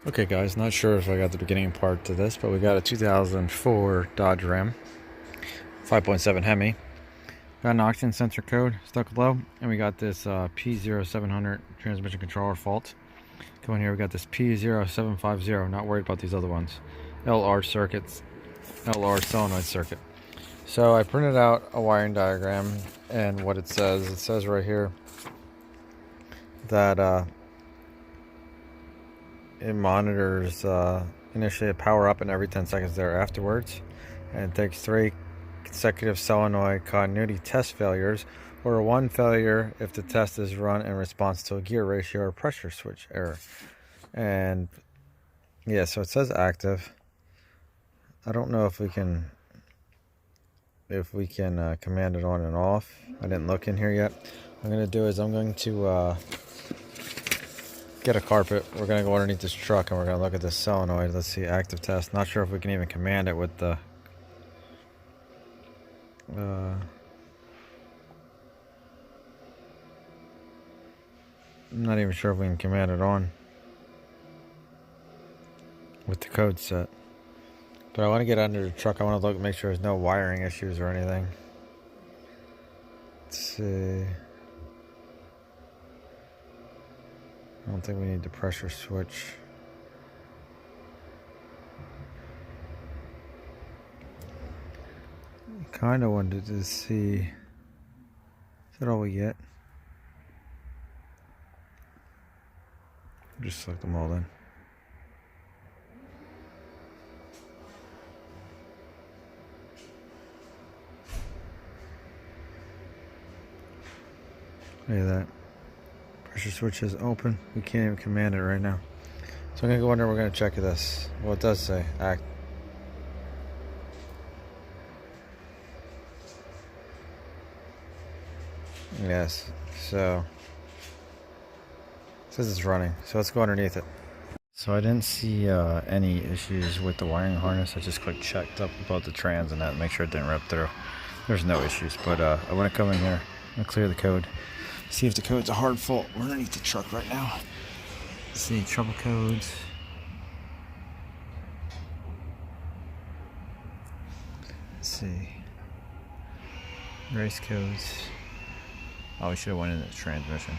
Okay guys, not sure if I got the beginning part to this, but we got a 2004 Dodge Ram, 5.7 Hemi. Got an oxygen sensor code stuck low, and we got this P0700 transmission controller fault. Come in here, we got this P0750, not worried about these other ones. LR circuits, LR solenoid circuit. So I printed out a wiring diagram, and what it says right here that it monitors initially a power up and every 10 seconds there afterwards, and it takes 3 consecutive solenoid continuity test failures or 1 failure if the test is run in response to a gear ratio or pressure switch error. And yeah, so it says active. I don't know if we can command it on and off. I didn't look in here yet. What I'm going to do is I'm going to get a carpet. We're going to go underneath this truck and we're going to look at this solenoid. Let's see, active test. Not sure if we can even command it with the I'm not even sure if we can command it on with the code set. But I want to get under the truck. I want to look, make sure there's no wiring issues or anything. Let's see. I don't think we need the pressure switch. Kind of wanted to see. Is that all we get? Just select them all then. Look at that. Pressure switch is open. We can't even command it right now. So I'm going to go under, we're going to check this. Well, it does say act. Yes, so it says it's running. So let's go underneath it. So I didn't see any issues with the wiring harness. I just checked up about the trans and that to make sure it didn't rip through. There's no issues, but I want to come in here and clear the code. See if the code's a hard fault. We're underneath the truck right now. Let's see, trouble codes. Let's see. Race codes. Oh, we should have went into the transmission.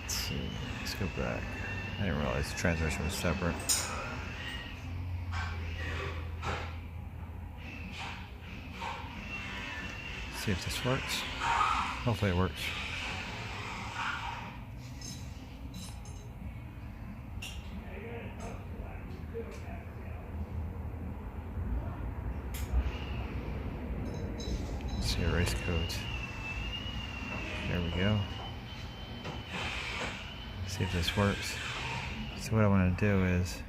Let's see. Let's go back. I didn't realize the transmission was separate. See if this works. Hopefully it works. Let's see, race codes. There we go. See if this works. So what I want to do is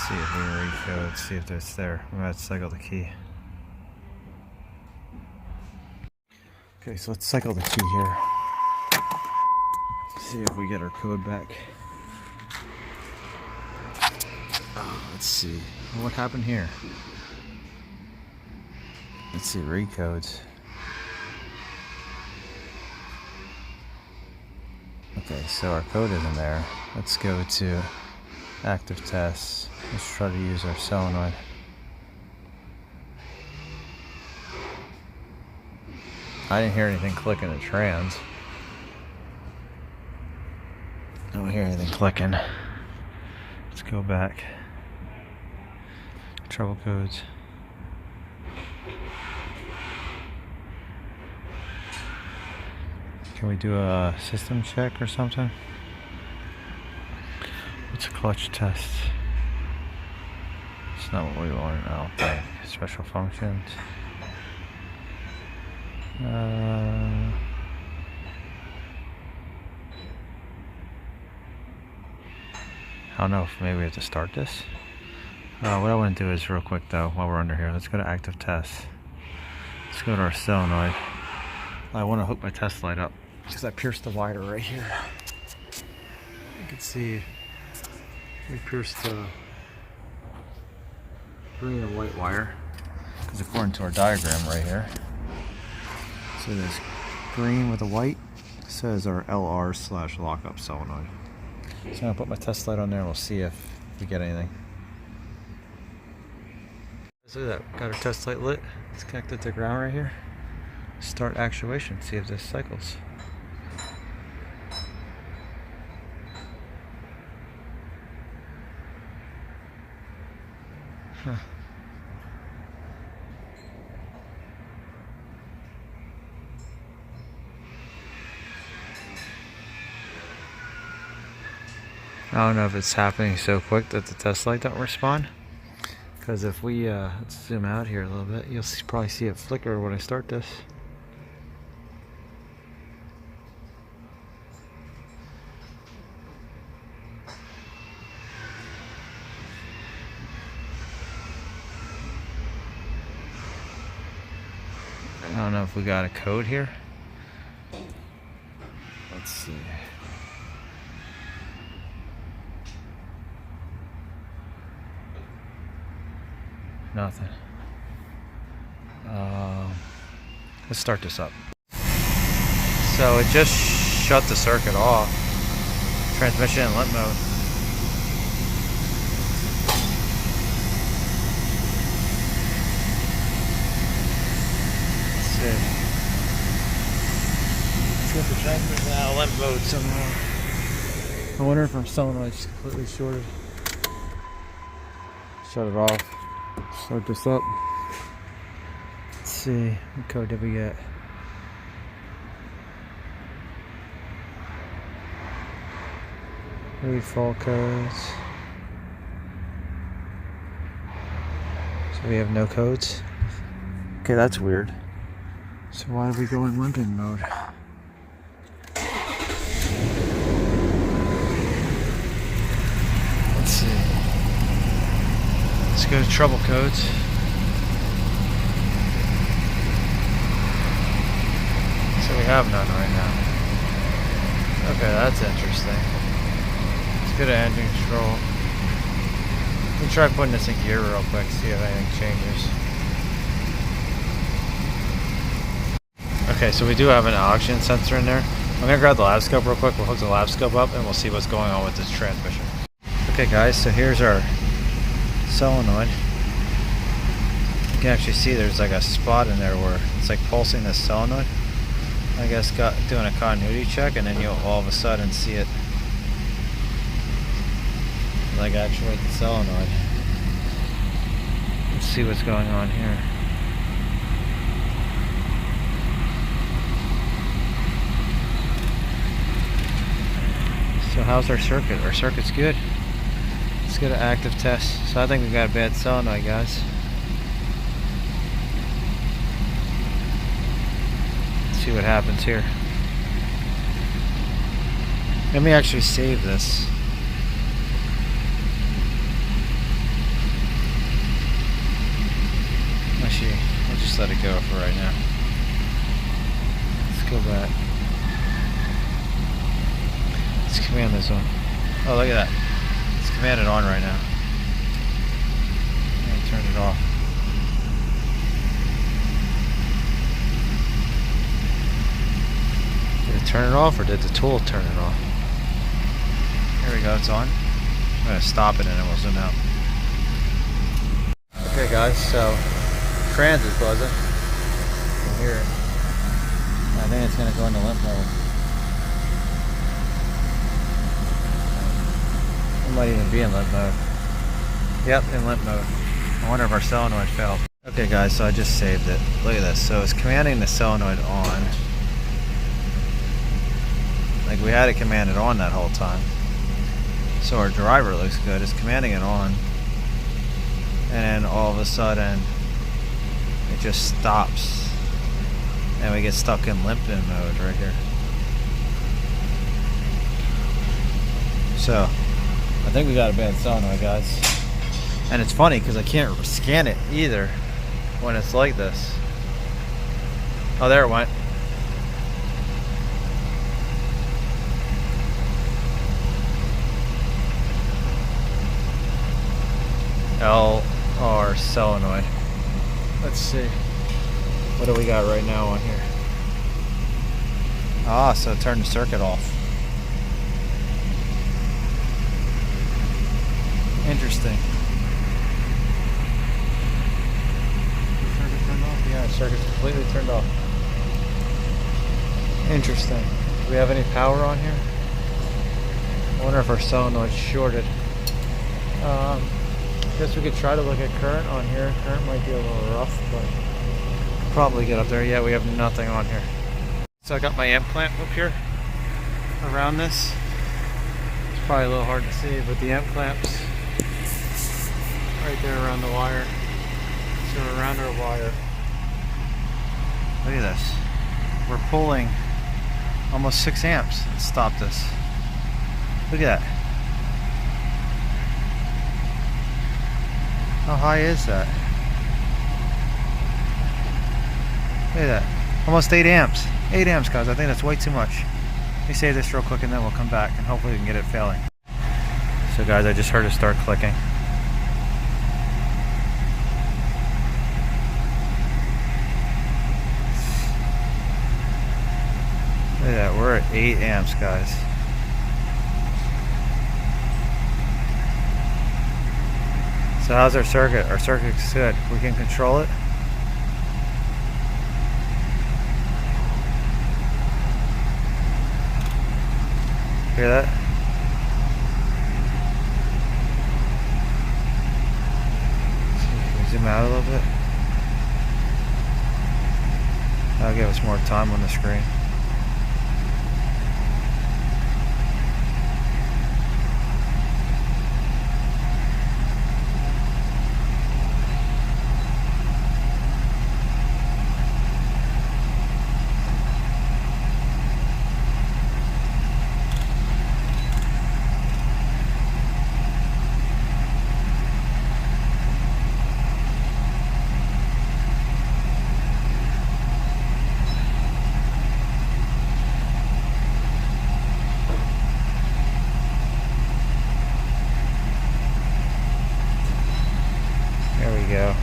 see if we can read code, see if it's there. I'm going to cycle the key. Okay, so let's cycle the key here. See if we get our code back. Let's see. What happened here? Let's see, read codes. Okay, so our code isn't there. Let's go to active tests. Let's try to use our solenoid. I didn't hear anything clicking in the trans. I don't hear anything clicking. Let's go back. Trouble codes. Can we do a system check or something? What's a clutch test? It's not what we want, I don't think. Special functions. I don't know if maybe we have to start this. What I want to do is real quick though, while we're under here, let's go to active test. Let's go to our solenoid. I want to hook my test light up because I pierced the wire right here. You can see we pierced the green and white wire because according to our diagram right here, see this green with a white. It says our LR/lockup solenoid. So I'm gonna put my test light on there and we'll see if we get anything. Look at that, got our test light lit. It's connected to ground right here. Start actuation, see if this cycles. Huh. I don't know if it's happening so quick that the test light don't respond. Because if we let's zoom out here a little bit, you'll probably see it flicker when I start this. I don't know if we got a code here. Let's see. Nothing. Let's start this up. So it just shut the circuit off. Transmission in limp mode. Let's see. Let's get the transmission out of limp mode somehow. I wonder if our solenoid's completely shorted. Shut it off. Start this up. Let's see, what code did we get? Fall codes. So we have no codes. Okay, that's weird. So why do we go in limp-in mode? Let's see. Let's go to trouble codes. So we have none right now. Okay, that's interesting. Let's go to engine control. Let me try putting this in gear real quick, see if anything changes. Okay, so we do have an oxygen sensor in there. I'm gonna grab the lab scope real quick. We'll hook the lab scope up and we'll see what's going on with this transmission. Okay guys, so here's our solenoid. You can actually see there's like a spot in there where it's like pulsing the solenoid. I guess doing a continuity check, and then you'll all of a sudden see it like actuate the solenoid. Let's see what's going on here. So how's our circuit? Our circuit's good. Let's get an active test. So I think we got a bad solenoid, guys. Let's see what happens here. Let me actually save this. Actually, I'll just let it go for right now. Let's go back. Let's command this one. Oh, look at that. It's commanded on right now. And turn it off. Did it turn it off, or did the tool turn it off? Here we go, it's on. I'm going to stop it and then we'll zoom out. Okay guys, so trans is buzzing. You can hear it. I think it's going to go into limp mode. It might even be in limp mode. Yep, in limp mode. I wonder if our solenoid failed. Okay guys, so I just saved it. Look at this. So it's commanding the solenoid on. Like we had it commanded on that whole time. So our driver looks good. It's commanding it on. And then all of a sudden it just stops. And we get stuck in limp-in mode right here. So I think we got a bad solenoid, guys. And it's funny because I can't scan it either when it's like this. Oh, there it went. LR solenoid. Let's see. What do we got right now on here? Ah, so it turned the circuit off. Interesting. Circuit turned off? Yeah, circuit's completely turned off. Interesting. Do we have any power on here? I wonder if our solenoid's shorted. Guess we could try to look at current on here. Current might be a little rough, but probably get up there. Yeah, we have nothing on here. So I got my amp clamp up here around this. It's probably a little hard to see, but the amp clamp's right there around the wire. So we're around our wire. Look at this. We're pulling almost 6 amps. Let's stop this. Look at that. How high is that? Look at that. Almost 8 amps. 8 amps, guys. I think that's way too much. Let me save this real quick and then we'll come back and hopefully we can get it failing. So guys, I just heard it start clicking. Look at that. We're at 8 amps, guys. So how's our circuit? Our circuit's good. We can control it. Hear that? Zoom out a little bit. That'll give us more time on the screen. Go.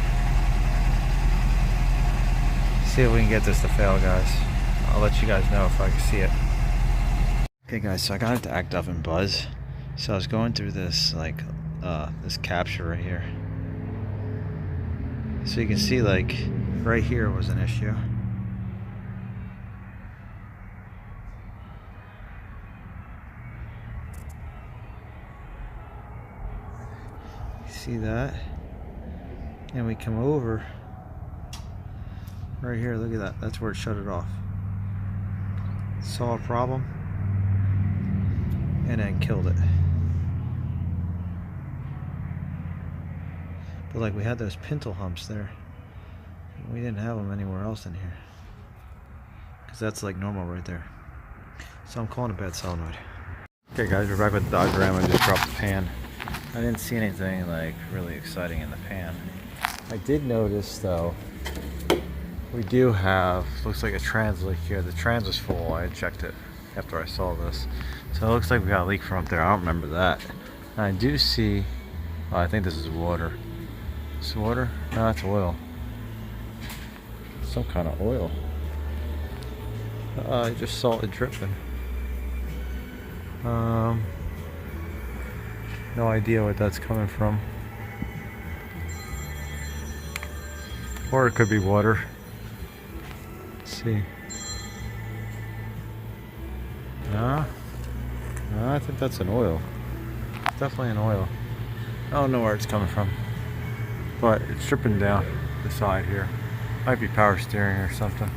See if we can get this to fail, guys. I'll let you guys know if I can see it. Okay guys, so I got it to act up and buzz. So I was going through this like this capture right here. So you can see like right here was an issue. See that? And we come over right here, look at that, that's where it shut it off. Saw a problem and then killed it. But like we had those pintle humps there, we didn't have them anywhere else in here because that's like normal right there. So I'm calling a bad solenoid. Okay guys, we're back with the diagram. I just dropped the pan. I didn't see anything like really exciting in the pan. I did notice though, we do have, looks like a trans leak here. The trans was full. I had checked it after I saw this. So it looks like we got a leak from up there. I don't remember that. And I do see, oh, I think this is water. Is this water? No, that's oil. Some kind of oil. I just saw it dripping. No idea what that's coming from. Or it could be water. Let's see. No, I think that's an oil. It's definitely an oil. I don't know where it's coming from, but it's dripping down the side here. Might be power steering or something.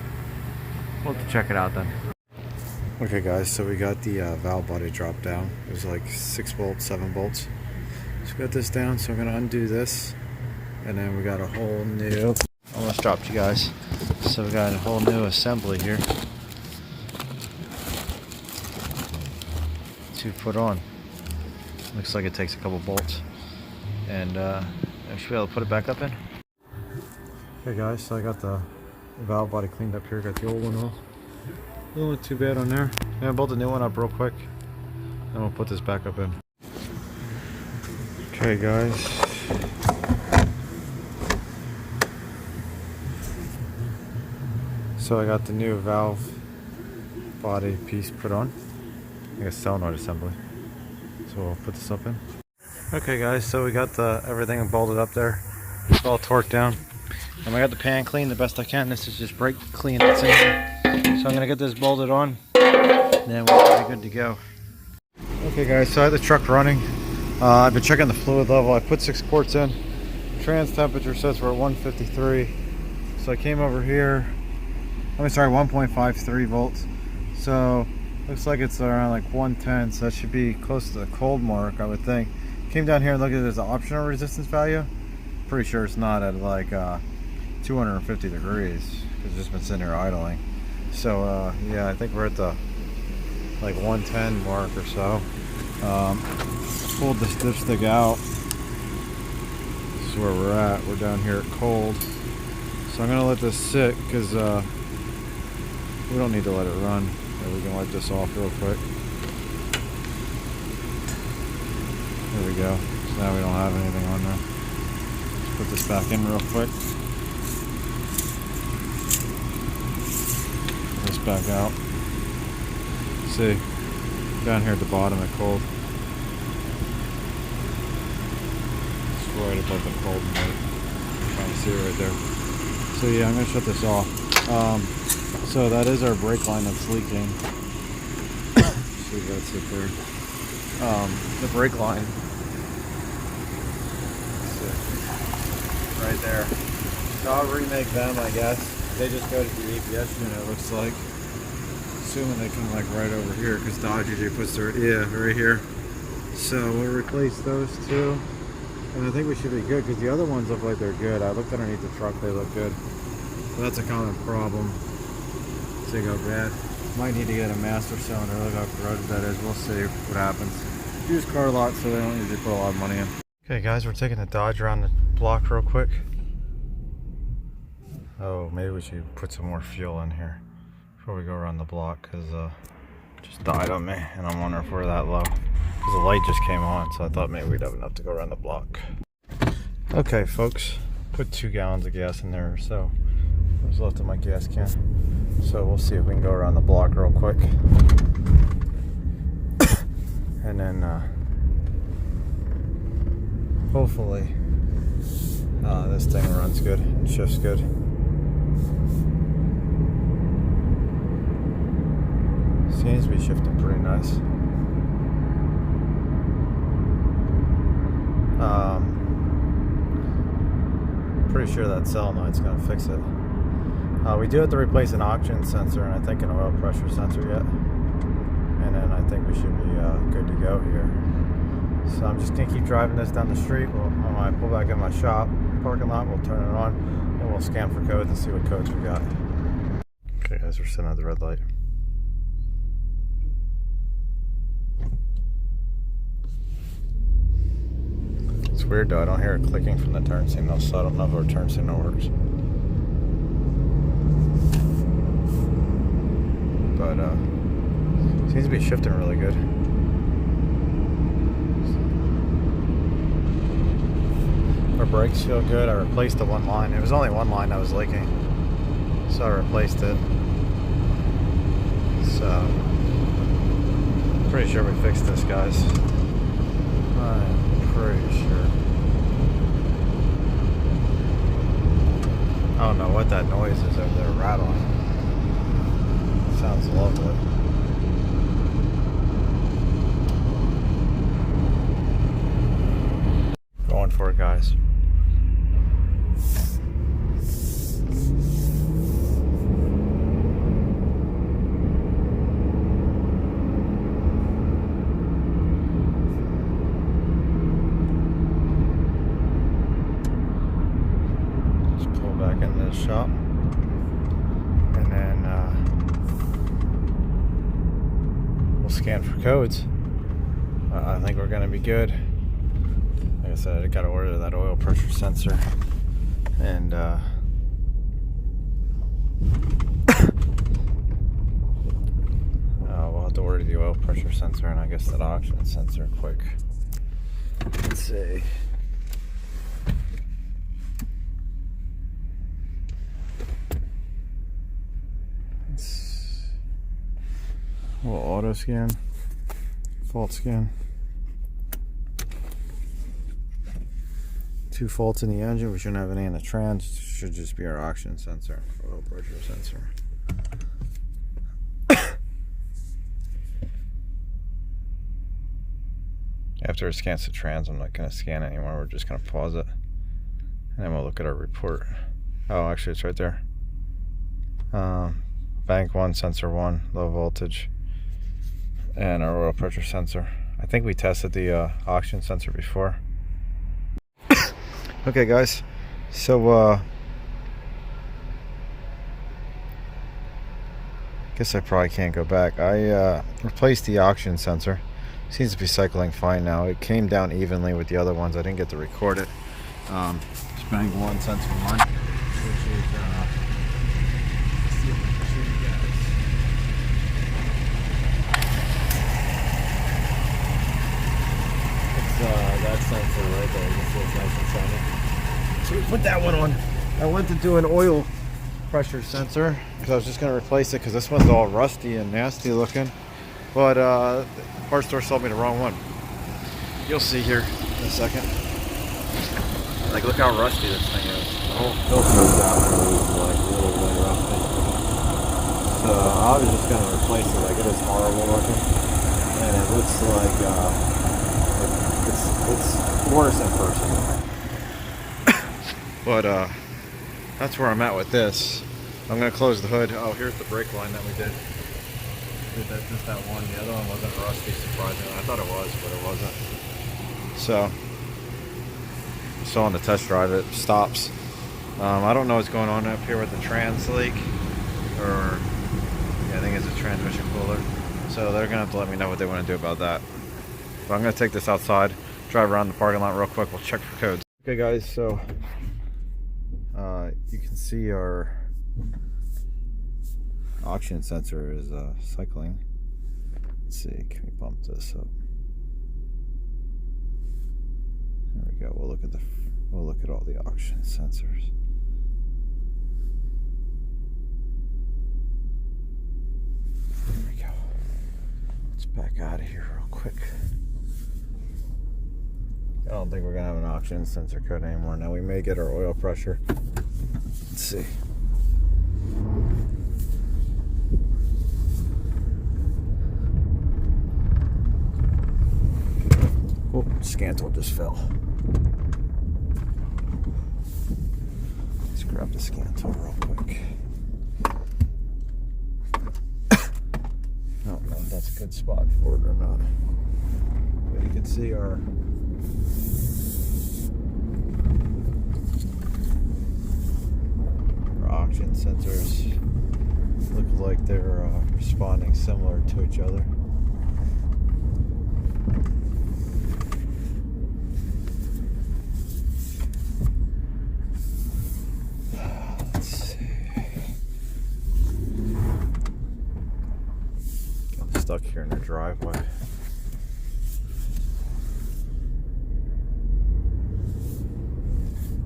We'll have to check it out then. Okay guys, so we got the valve body drop down. It was like 6 volts, 7 volts. So we got this down, so I'm gonna undo this. And then we got a whole new, almost dropped you guys. So we got a whole new assembly here to put on. Looks like it takes a couple bolts. And I should be able to put it back up in. Okay guys, so I got the valve body cleaned up here, got the old one off. Doesn't look too bad on there. Yeah, I built a new one up real quick. And we'll put this back up in. Okay guys. So I got the new valve body piece put on. I guess solenoid assembly. So we'll put this up in. Okay guys, so we got everything bolted up there. It's all torqued down. And I got the pan clean the best I can. This is just brake clean that's in here. So I'm gonna get this bolted on, and then we'll be good to go. Okay guys, so I have the truck running. I've been checking the fluid level. I put 6 quarts in. Trans temperature says we're at 153. So I came over here. 1.53 volts. So looks like it's around like 110. So that should be close to the cold mark, I would think. Came down here and looked at it as an optional resistance value. Pretty sure it's not at like 250 degrees. It's just been sitting here idling. So yeah, I think we're at the like 110 mark or so. Pulled this dipstick out. This is where we're at. We're down here at cold. So I'm gonna let this sit because we don't need to let it run. We can wipe this off real quick. There we go. So now we don't have anything on there. Let's put this back in real quick. Put this back out. See, down here at the bottom at cold. It's right above the cold note. Trying to see it right there. So yeah, I'm gonna shut this off. So that is our brake line that's leaking. See if that's it there. The brake line. Right there. So I'll remake them, I guess. They just go to the ABS unit, it looks like. Assuming they come like right over here, because Dodge usually puts their, yeah, right here. So we'll replace those two. And I think we should be good, because the other ones look like they're good. I looked underneath the truck, they look good. So that's a common problem. See how bad. Might need to get a master cylinder, look how corroded that is. We'll see what happens. Used car lot, so they don't usually put a lot of money in. Okay guys, we're taking the Dodge around the block real quick. Oh, maybe we should put some more fuel in here before we go around the block, because it just died on me and I'm wondering if we're that low, because the light just came on, so I thought maybe we'd have enough to go around the block. Okay folks, put 2 gallons of gas in there or so. What's left of my gas can. So we'll see if we can go around the block real quick. And then hopefully this thing runs good and shifts good. Seems to be shifting pretty nice. Pretty sure that solenoid's gonna fix it. We do have to replace an oxygen sensor and I think an oil pressure sensor yet. And then I think we should be good to go here. So I'm just gonna keep driving this down the street. When I pull back in my shop parking lot, we'll turn it on and we'll scan for codes and see what codes we got. Okay guys, we're sitting at the red light. It's weird though, I don't hear it clicking from the turn signal, so I don't know if our turn signal works. But seems to be shifting really good. Our brakes feel good. I replaced the one line. It was only one line that was leaking, so I replaced it. So pretty sure we fixed this, guys. I'm pretty sure. I don't know what that noise is over there rattling. Sounds lovely. Going for it, guys. Let's pull back into this shop. And then scan for codes. I think we're gonna be good. Like I said, I gotta order that oil pressure sensor, and we'll have to order the oil pressure sensor and I guess that oxygen sensor quick. Let's see. We'll auto scan, fault scan. 2 faults in the engine. We shouldn't have any in the trans. It should just be our oxygen sensor, oil pressure sensor. After it scans the trans, I'm not going to scan anymore. We're just going to pause it. And then we'll look at our report. Oh, actually, it's right there. Bank 1, sensor 1, low voltage. And our oil pressure sensor. I think we tested the oxygen sensor before. Okay, guys. So, guess I probably can't go back. I replaced the oxygen sensor. Seems to be cycling fine now. It came down evenly with the other ones. I didn't get to record it. It's bank 1, sensor 1, which is let's see if I can show you guys. It's that sensor right there. You can see it's nice and shiny. So we put that one on. I went to do an oil pressure sensor because I was just going to replace it because this one's all rusty and nasty looking. But the parts store sold me the wrong one. You'll see here in a second. Like, look how rusty this thing is. The whole filter is out there, like a little bit rusty. So I was just gonna replace it. Like, it is horrible looking, and it looks like it's worse in person. But that's where I'm at with this. I'm gonna close the hood. Oh, here's the brake line that we did. Just that one. The other one wasn't rusty, surprisingly. I thought it was, but it wasn't. So, still on the test drive, it stops. I don't know what's going on up here with the trans leak, or yeah, I think it's a transmission cooler. So they're gonna have to let me know what they want to do about that. But I'm gonna take this outside, drive around the parking lot real quick. We'll check for codes. Okay, guys. So you can see our oxygen sensor is cycling. Let's see, can we bump this up? There we go. We'll look at all the oxygen sensors. There we go. Let's back out of here real quick. I don't think we're gonna have an oxygen sensor code anymore. Now we may get our oil pressure. Let's see. Oh, scan tool just fell. Let's grab the scan tool real quick. I don't know if that's a good spot for it or not. But you can see our oxygen sensors look like they're responding similar to each other. Stuck here in the driveway.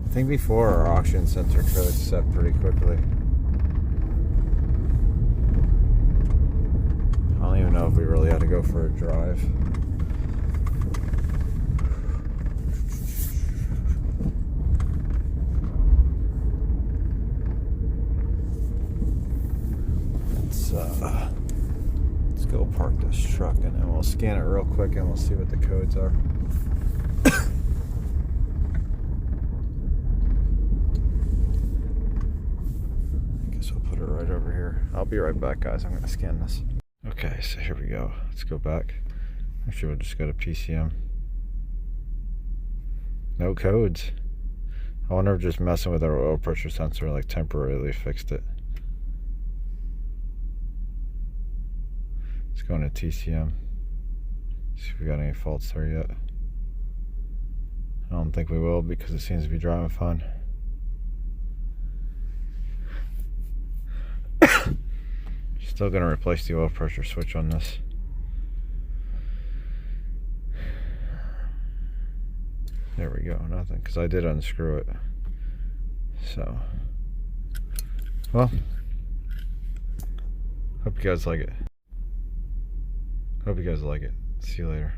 I think before our oxygen sensor code set pretty quickly. I don't even know if we really had to go for a drive. Let's go park this truck and then we'll scan it real quick and we'll see what the codes are. I guess we'll put it right over here. I'll be right back, guys. I'm going to scan this. Okay, so here we go. Let's go back. Actually, we'll just go to PCM. No codes. I wonder if just messing with our oil pressure sensor like temporarily fixed it. Let's go into TCM. See if we got any faults there yet. I don't think we will because it seems to be driving fine. Still gonna replace the oil pressure switch on this. There we go, nothing, because I did unscrew it. So, well, hope you guys like it. Hope you guys like it. See you later.